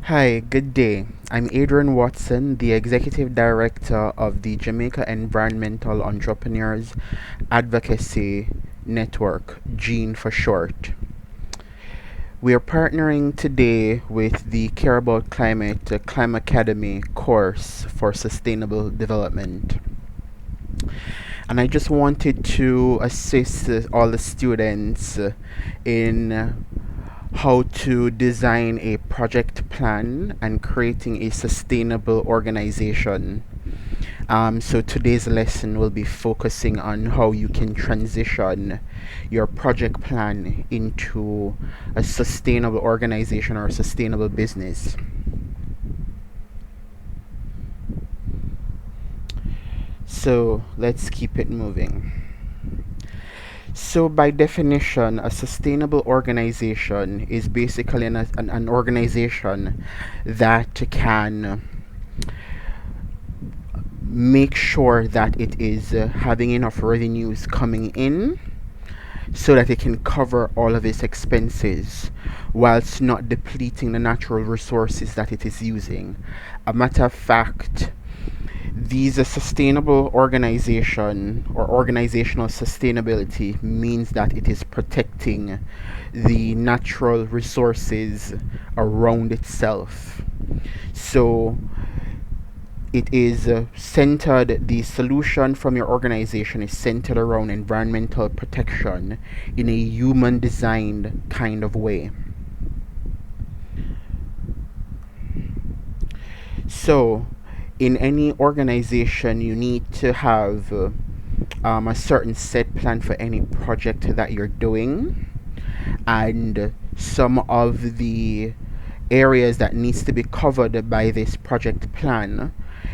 Hi, good day. I'm Adrian Watson, the Executive Director of the Jamaica Environmental Entrepreneurs Advocacy Network, JEEAN for short. We are partnering today with the Care About Climate ClimAcademy course for sustainable development. And I just wanted to assist all the students in how to design a project plan and creating a sustainable organization. So today's lesson will be focusing on how you can transition your project plan into a sustainable organization or a sustainable business. So let's keep it moving. So by definition, a sustainable organization is basically an organization that can make sure that it is having enough revenues coming in so that it can cover all of its expenses whilst not depleting the natural resources that it is using. A matter of fact, these sustainable organization or organizational sustainability means that it is protecting the natural resources around itself. So it is centered, the solution from your organization is centered around environmental protection in a human designed kind of way. So in any organization, you need to have a certain set plan for any project that you're doing, and some of the areas that needs to be covered by this project plan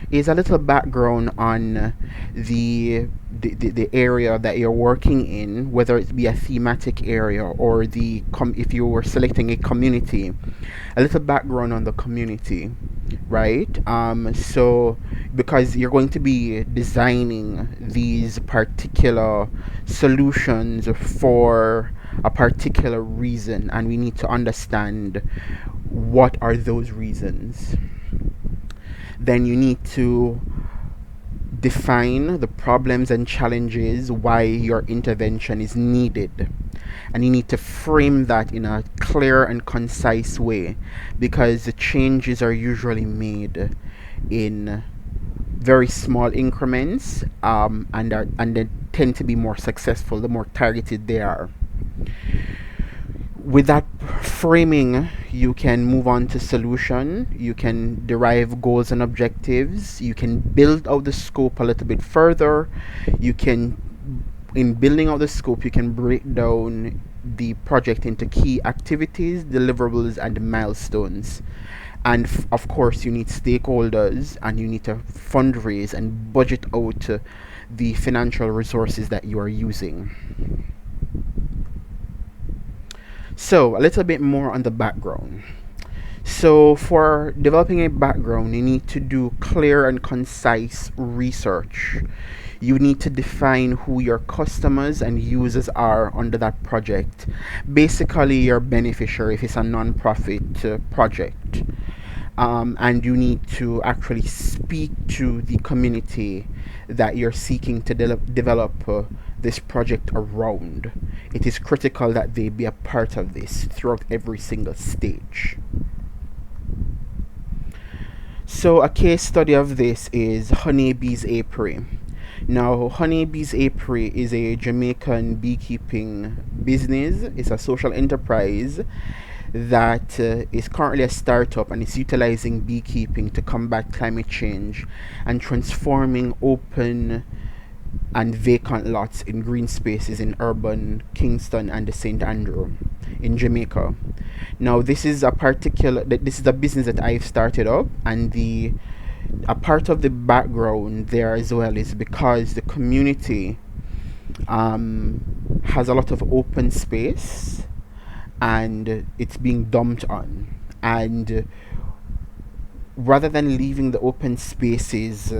is a little background on the area that you're working in, whether it be a thematic area or if you were selecting a community, a little background on the community, right? So because you're going to be designing these particular solutions for a particular reason, and we need to understand what are those reasons. Then you need to define the problems and challenges why your intervention is needed, and you need to frame that in a clear and concise way, because the changes are usually made in very small increments, and they tend to be more successful the more targeted they are. With that framing, you can move on to solution, you can derive goals and objectives, you can build out the scope a little bit further. In building out the scope, you can break down the project into key activities, deliverables, and milestones. And of course, you need stakeholders, and you need to fundraise and budget out the financial resources that you are using. So a little bit more on the background. So for developing a background, you need to do clear and concise research. You need to define who your customers and users are under that project. Basically, your beneficiary if it's a non-profit project. And you need to actually speak to the community that you're seeking to develop this project around. It is critical that they be a part of this throughout every single stage. So a case study of this is Honeybees Apiary. Now, Honeybees Apiary is a Jamaican beekeeping business. It's a social enterprise that is currently a startup, and is utilizing beekeeping to combat climate change and transforming open and vacant lots in green spaces in urban Kingston and the St. Andrew in Jamaica. Now, this is a business that I've started up, and a part of the background there as well is because the community has a lot of open space and it's being dumped on, and rather than leaving the open spaces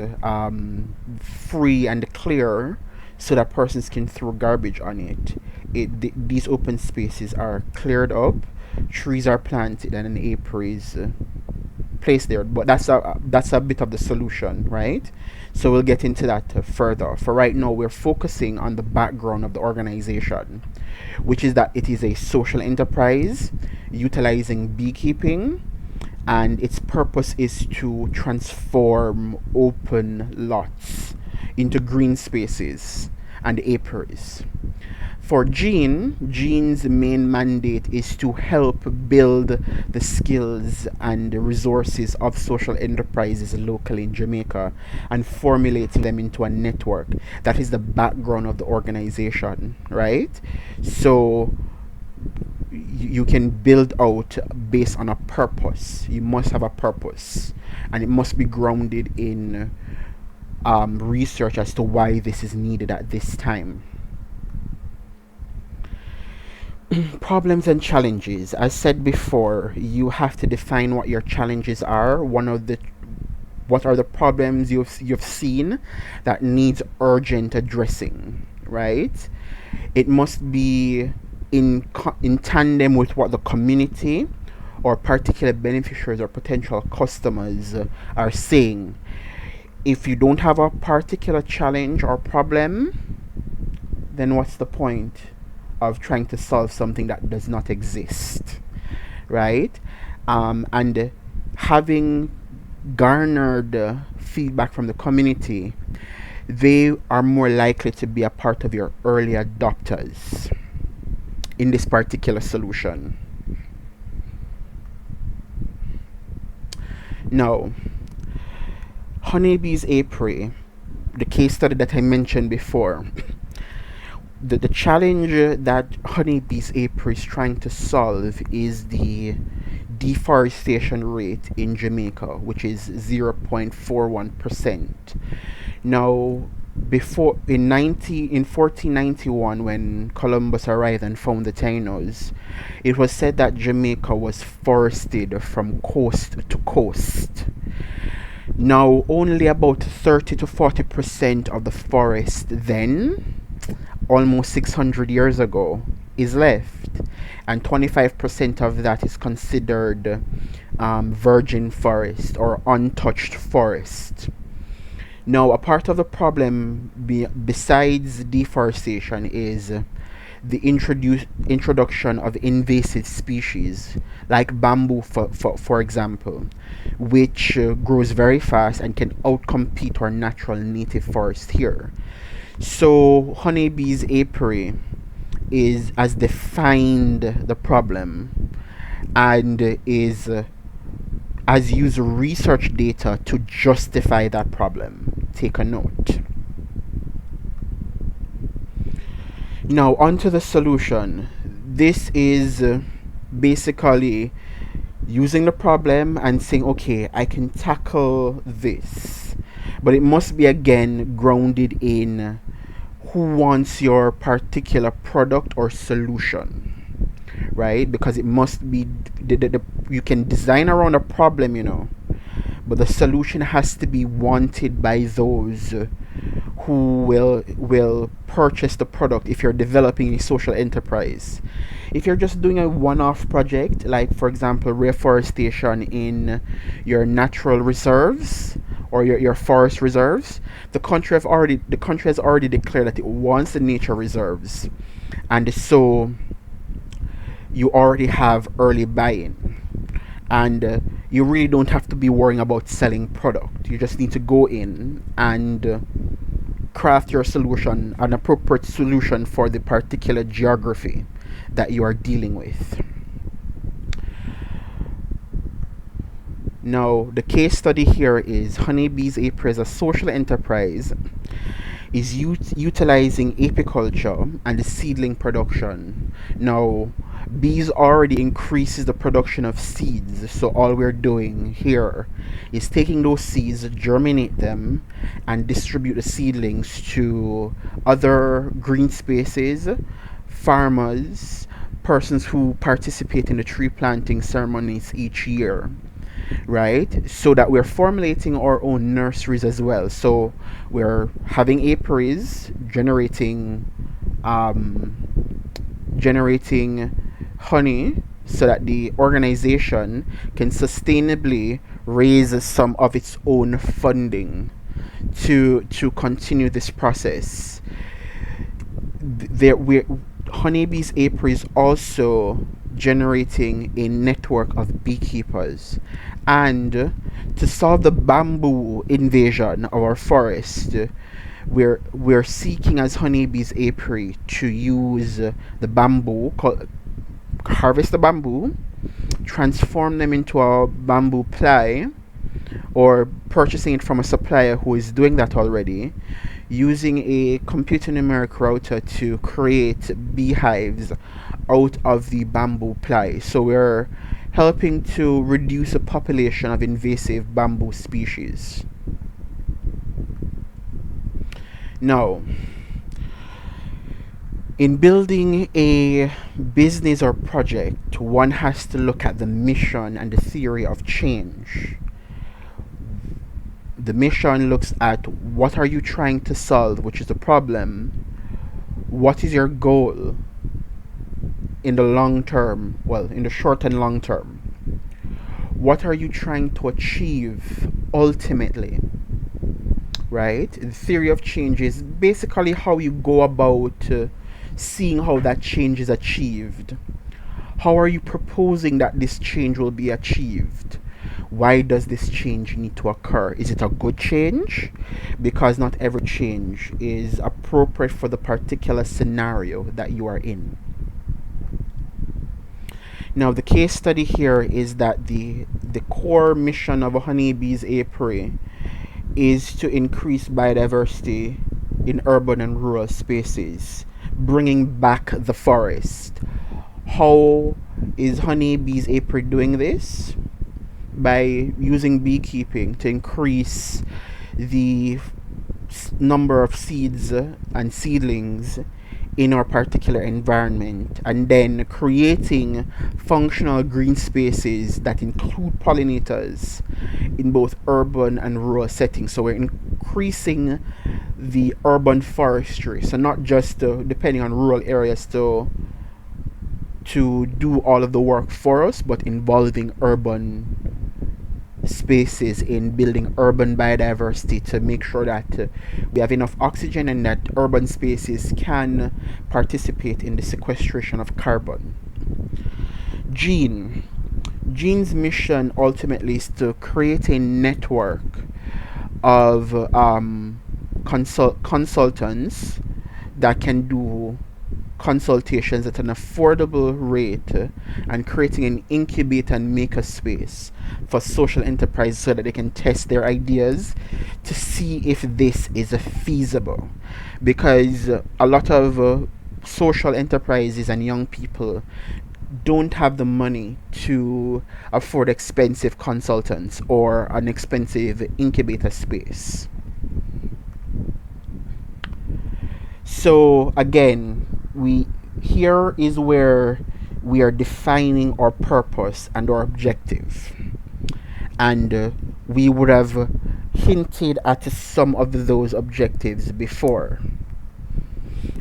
free and clear so that persons can throw garbage on these open spaces are cleared up, trees are planted, and an apiary is place there, but that's a bit of the solution, right? So we'll get into that further. For right now, we're focusing on the background of the organization, which is that it is a social enterprise utilizing beekeeping, and its purpose is to transform open lots into green spaces and apiaries. For JEEAN's main mandate is to help build the skills and the resources of social enterprises locally in Jamaica and formulating them into a network. That is the background of the organization, right? So you can build out based on a purpose. You must have a purpose, and it must be grounded in research as to why this is needed at this time. Problems and challenges. As said before, you have to define what your challenges are. What are the problems you've seen that needs urgent addressing, right? It must be in tandem with what the community or particular beneficiaries or potential customers are saying. If you don't have a particular challenge or problem, then what's the point of trying to solve something that does not exist, right? And having garnered feedback from the community, they are more likely to be a part of your early adopters in this particular solution. Now, honeybees apiary, the case study that I mentioned before, the challenge that honeybees apiary is trying to solve is the deforestation rate in Jamaica, which is 0.41%. Now, before in 1491, when Columbus arrived and found the Tainos, it was said that Jamaica was forested from coast to coast. Now, only about 30 to 40% of the forest then, almost 600 years ago, is left, and 25% of that is considered virgin forest or untouched forest. Now, a part of the problem besides deforestation is the introduction of invasive species like bamboo, for example, which grows very fast and can outcompete our natural native forest here. So honeybees apiary has defined the problem and has used research data to justify that problem. Take a note. Now, onto the solution. This is basically using the problem and saying, okay, I can tackle this, but it must be again grounded in who wants your particular product or solution, right? Because it must be you can design around a problem, but the solution has to be wanted by those who will purchase the product. If you're developing a social enterprise, if you're just doing a one-off project, like for example reforestation in your natural reserves or your forest reserves, the country has already declared that it wants the nature reserves, and so you already have early buy-in, and you really don't have to be worrying about selling product. You just need to go in and craft your solution, an appropriate solution for the particular geography that you are dealing with. Now, the case study here is honeybees apiary as a social enterprise is utilizing apiculture and the seedling production. Now, bees already increases the production of seeds, so all we're doing here is taking those seeds, germinate them, and distribute the seedlings to other green spaces, farmers, persons who participate in the tree planting ceremonies each year, right? So that we're formulating our own nurseries as well. So we're having apiaries generating honey, so that the organization can sustainably raise some of its own funding to continue this process. There, Honeybees Apiary is also generating a network of beekeepers, and to solve the bamboo invasion of our forest, we're seeking as Honeybees Apiary to use the bamboo, harvest the bamboo, transform them into a bamboo ply, or purchasing it from a supplier who is doing that already, using a computer numeric router to create beehives out of the bamboo ply. So we're helping to reduce the population of invasive bamboo species. Now, in building a business or project, one has to look at the mission and the theory of change. The mission looks at what are you trying to solve, which is the problem. What is your goal in the long term, well, in the short and long term? What are you trying to achieve ultimately? Right? The theory of change is basically how you go about seeing how that change is achieved. How are you proposing that this change will be achieved? Why does this change need to occur? Is it a good change? Because not every change is appropriate for the particular scenario that you are in. Now, the case study here is that the core mission of a honeybees apiary is to increase biodiversity in urban and rural spaces, bringing back the forest. How is honeybees apiary doing this? By using beekeeping to increase the number of seeds and seedlings in our particular environment, and then creating functional green spaces that include pollinators in both urban and rural settings. So we're increasing the urban forestry, so not just depending on rural areas to do all of the work for us, but involving urban spaces in building urban biodiversity to make sure that we have enough oxygen and that urban spaces can participate in the sequestration of carbon. JEEAN's mission ultimately is to create a network of consultants that can do consultations at an affordable rate, and creating an incubator and maker space for social enterprise so that they can test their ideas to see if this is feasible. Because a lot of social enterprises and young people don't have the money to afford expensive consultants or an expensive incubator space. So again, here is where we are defining our purpose and our objective, and we would have hinted at some of those objectives before,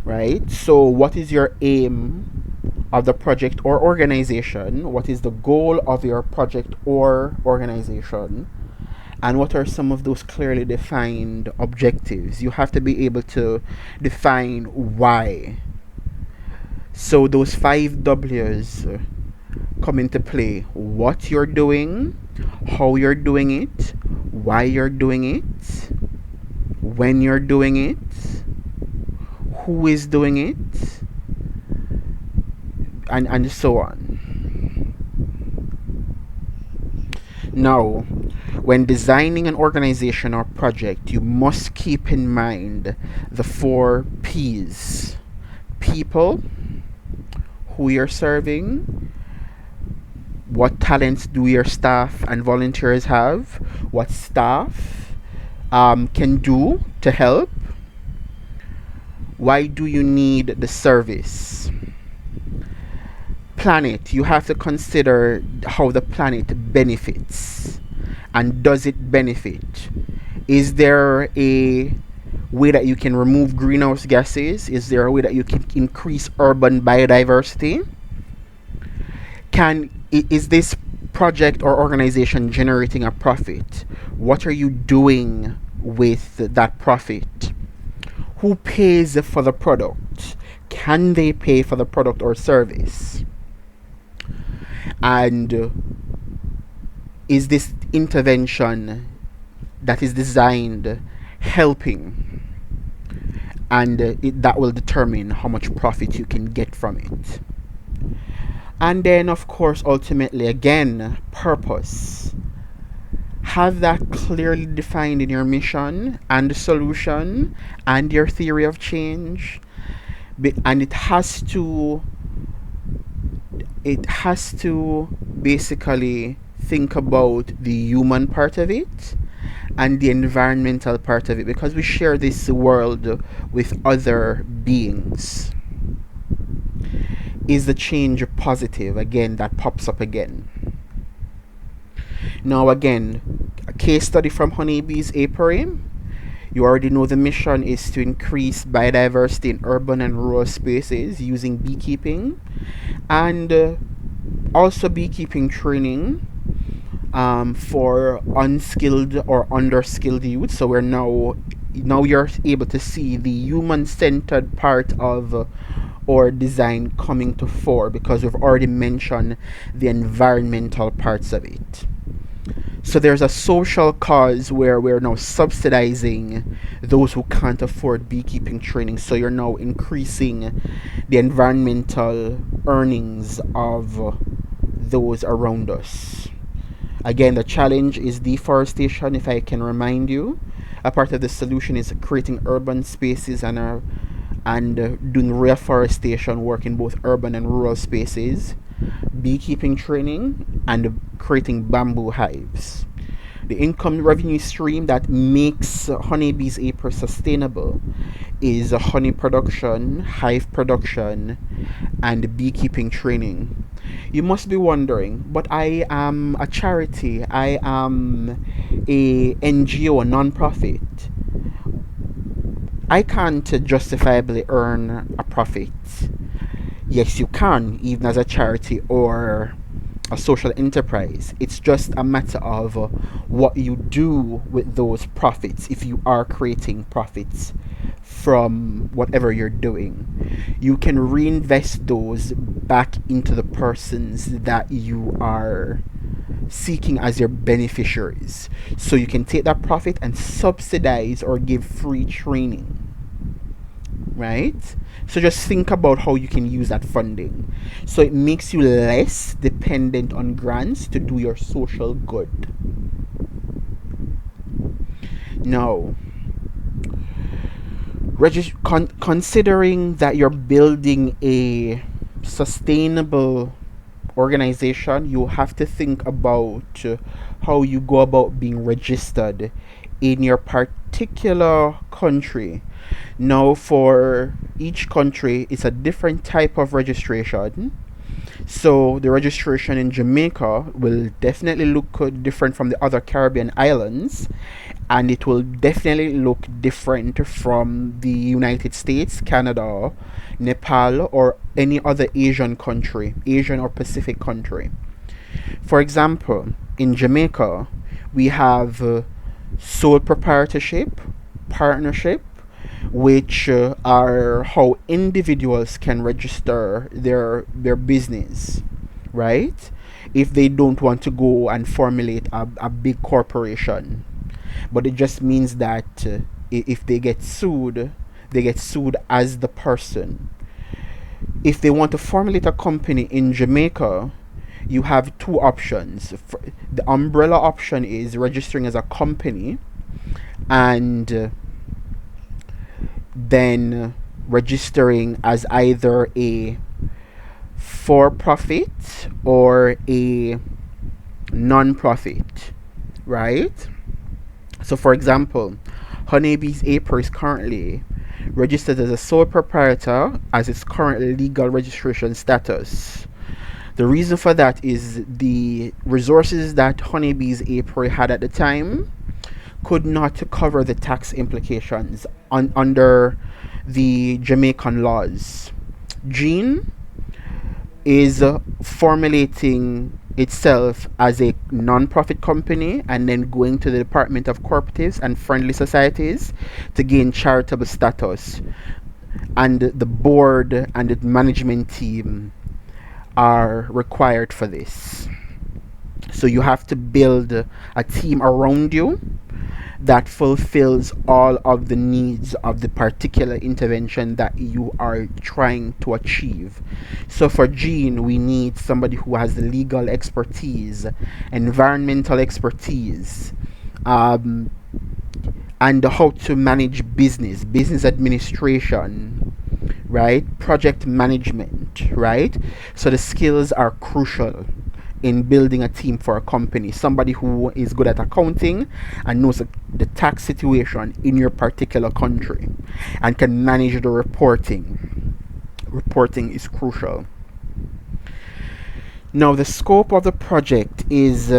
right? So what is your aim of the project or organization? What is the goal of your project or organization? And what are some of those clearly defined objectives? You have to be able to define why. So those 5 W's come into play. What you're doing, how you're doing it, why you're doing it, when you're doing it, who is doing it, and so on. Now, when designing an organization or project, you must keep in mind the 4 P's. People, who you're serving, what talents do your staff and volunteers have, what staff can do to help, why do you need the service. Planet, you have to consider how the planet benefits, and does it benefit? Is there a way that you can remove greenhouse gases? Is there a way that you can increase urban biodiversity? Is this project or organization generating a profit? What are you doing with that profit? Who pays for the product? Can they pay for the product or service? And is this intervention that is designed helping? And that will determine how much profit you can get from it. And then, of course, ultimately, again, purpose. Have that clearly defined in your mission and the solution and your theory of change. And it has to basically think about the human part of it and the environmental part of it, because we share this world with other beings. Is the change positive? Again, that pops up again. Now, again, a case study from Honeybee's Apiary. You already know the mission is to increase biodiversity in urban and rural spaces using beekeeping, and also beekeeping training for unskilled or underskilled youth. So we're now you're able to see the human-centered part of or design coming to fore, because we've already mentioned the environmental parts of it. So there's a social cause where we're now subsidizing those who can't afford beekeeping training. So you're now increasing the environmental earnings of those around us. Again, the challenge is deforestation, if I can remind you. A part of the solution is creating urban spaces and doing reforestation work in both urban and rural spaces, beekeeping training, and creating bamboo hives. The income revenue stream that makes Honeybee's Apiary sustainable is honey production, hive production, and beekeeping training. You must be wondering, but I am a charity, I am a NGO, a non-profit. I can't justifiably earn a profit. Yes, you can, even as a charity or a social enterprise. It's just a matter of what you do with those profits. If you are creating profits from whatever you're doing, you can reinvest those back into the persons that you are seeking as your beneficiaries. So you can take that profit and subsidize or give free training. Right? So just think about how you can use that funding. So it makes you less dependent on grants to do your social good. Now, considering that you're building a sustainable organization, you have to think about how you go about being registered in your particular country. Now, for each country, it's a different type of registration. So the registration in Jamaica will definitely look different from the other Caribbean islands, and it will definitely look different from the United States, Canada, Nepal, or any other Asian country, Asian or Pacific country. For example, in Jamaica, we have sole proprietorship, partnership, which are how individuals can register their business, right? If they don't want to go and formulate a big corporation. But it just means that if they get sued as the person. If they want to formulate a company in Jamaica, you have two options. The umbrella option is registering as a company, and then registering as either a for-profit or a non-profit, right? So for example, Honeybee's Apiary is currently registered as a sole proprietor as its current legal registration status. The reason for that is the resources that Honeybee's Apiary had at the time could not cover the tax implications under the Jamaican laws. JEEAN is formulating itself as a non-profit company and then going to the Department of Cooperatives and Friendly Societies to gain charitable status. And the board and the management team are required for this. So you have to build a team around you that fulfills all of the needs of the particular intervention that you are trying to achieve. So for JEEAN, we need somebody who has legal expertise, environmental expertise, um, and how to manage business administration, right? Project management, right? So the skills are crucial in building a team for a company. Somebody who is good at accounting and knows the tax situation in your particular country and can manage the reporting. Reporting is crucial. Now, the scope of the project is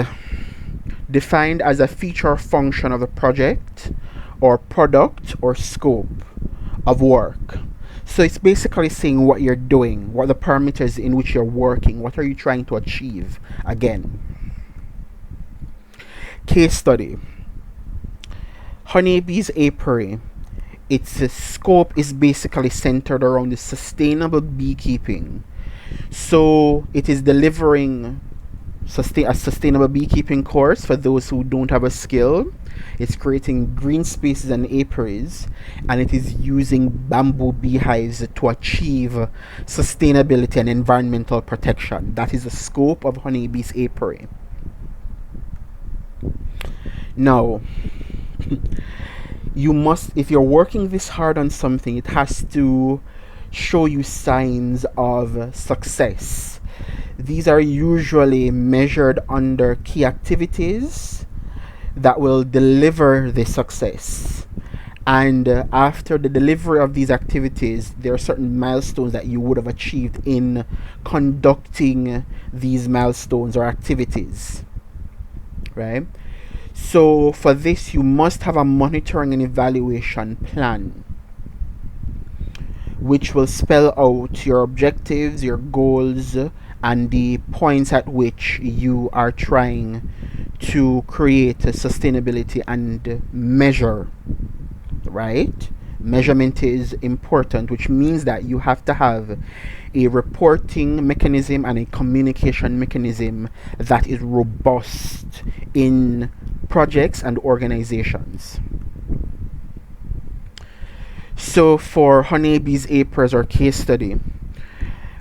defined as a feature or function of the project or product or scope of work. So it's basically saying what you're doing, what the parameters in which you're working, what are you trying to achieve. Again, case study. Honeybee's apiary. Its scope is basically centered around the sustainable beekeeping. So it is delivering a sustainable beekeeping course for those who don't have a skill. It's creating green spaces and apiaries, and it is using bamboo beehives to achieve sustainability and environmental protection. That is the scope of Honeybee's apiary. Now, you must, if you're working this hard on something, it has to show you signs of success. These are usually measured under key activities that will deliver the success. And after the delivery of these activities, there are certain milestones that you would have achieved in conducting these milestones or activities, right? So for this, you must have a monitoring and evaluation plan, which will spell out your objectives, your goals, and the points at which you are trying to create sustainability and measure, right? Measurement is important, which means that you have to have a reporting mechanism and a communication mechanism that is robust in projects and organizations. So for Honeybee's apiaries or case study,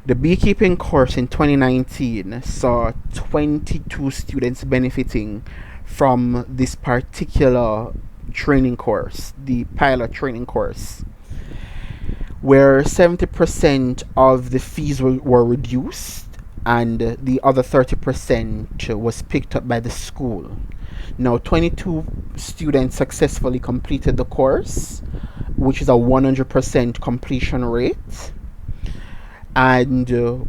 the beekeeping course in 2019 saw 22 students benefiting from this particular training course, the pilot training course, where 70% of the fees were reduced and the other 30% was picked up by the school. Now, 22 students successfully completed the course, which is a 100% completion rate. And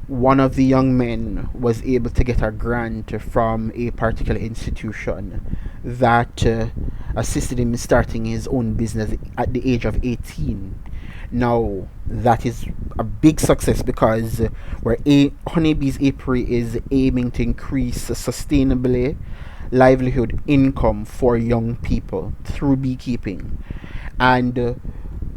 one of the young men was able to get a grant from a particular institution that assisted him in starting his own business at the age of 18. Now, that is a big success because Honeybee's apiary is aiming to increase sustainably livelihood income for young people through beekeeping. And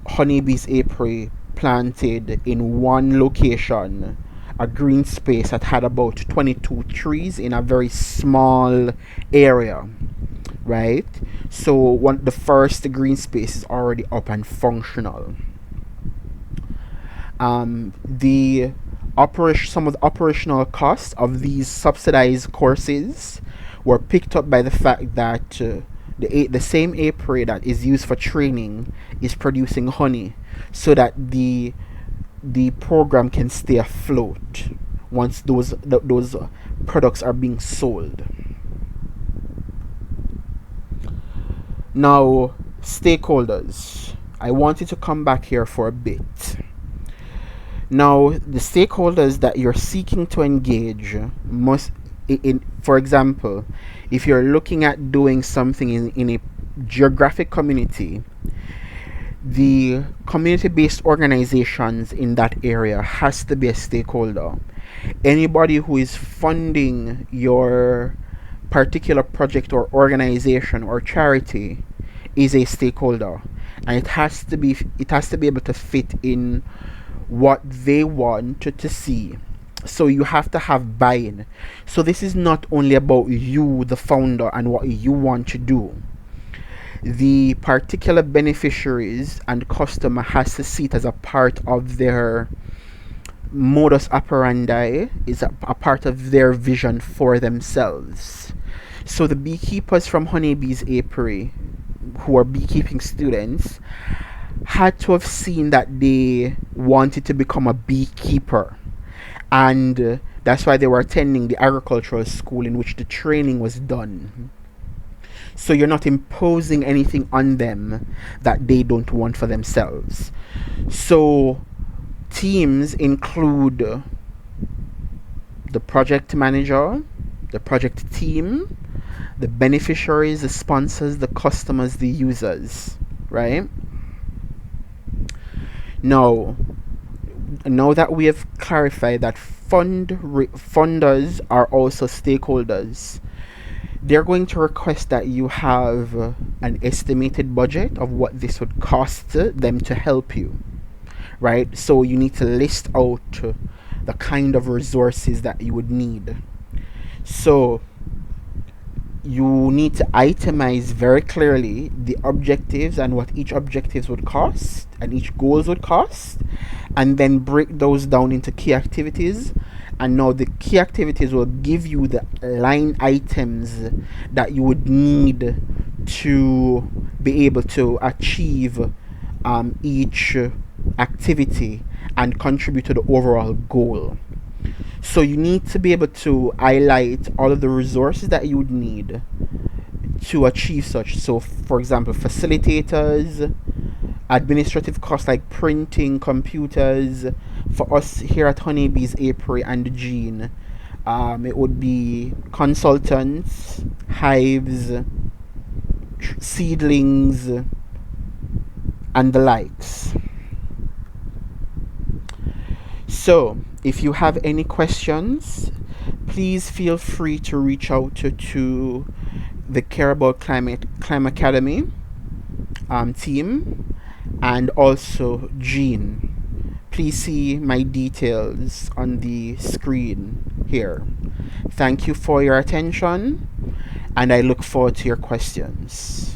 Honeybee's apiary planted in one location a green space that had about 22 trees in a very small area, right? So the first green space is already up and functional. Some of the operational costs of these subsidized courses were picked up by the fact that the same apiary that is used for training is producing honey, so that the program can stay afloat once those products are being sold. Now, stakeholders, I want you to come back here for a bit. Now, the stakeholders that you're seeking to engage must, for example, if you're looking at doing something in a geographic community, the community-based organizations in that area has to be a stakeholder. Anybody who is funding your particular project or organization or charity is a stakeholder, and it has to be able to fit in what they want to see. So you have to have buy-in. So this is not only about you, the founder, and what you want to do. The particular beneficiaries and customer has to see it as a part of their modus operandi, is a part of their vision for themselves. So the beekeepers from Honeybees Apiary, who are beekeeping students, had to have seen that they wanted to become a beekeeper, and that's why they were attending the agricultural school in which the training was done. So you're not imposing anything on them that they don't want for themselves. So teams include the project manager, the project team, the beneficiaries, the sponsors, the customers, the users, right? Now, now that we have clarified that funders are also stakeholders, they're going to request that you have an estimated budget of what this would cost them to help you, right? So you need to list out the kind of resources that you would need. So you need to itemize very clearly the objectives and what each objectives would cost and each goals would cost, and then break those down into key activities. And now the key activities will give you the line items that you would need to be able to achieve each activity and contribute to the overall goal. So you need to be able to highlight all of the resources that you would need to achieve such. So for example, facilitators, administrative costs like printing, computers. For us here at Honeybees Apiary and JEEAN, it would be consultants, hives, seedlings, and the likes. So if you have any questions, please feel free to reach out to the Care About ClimAcademy team, and also JEEAN. Please see my details on the screen here. Thank you for your attention, and I look forward to your questions.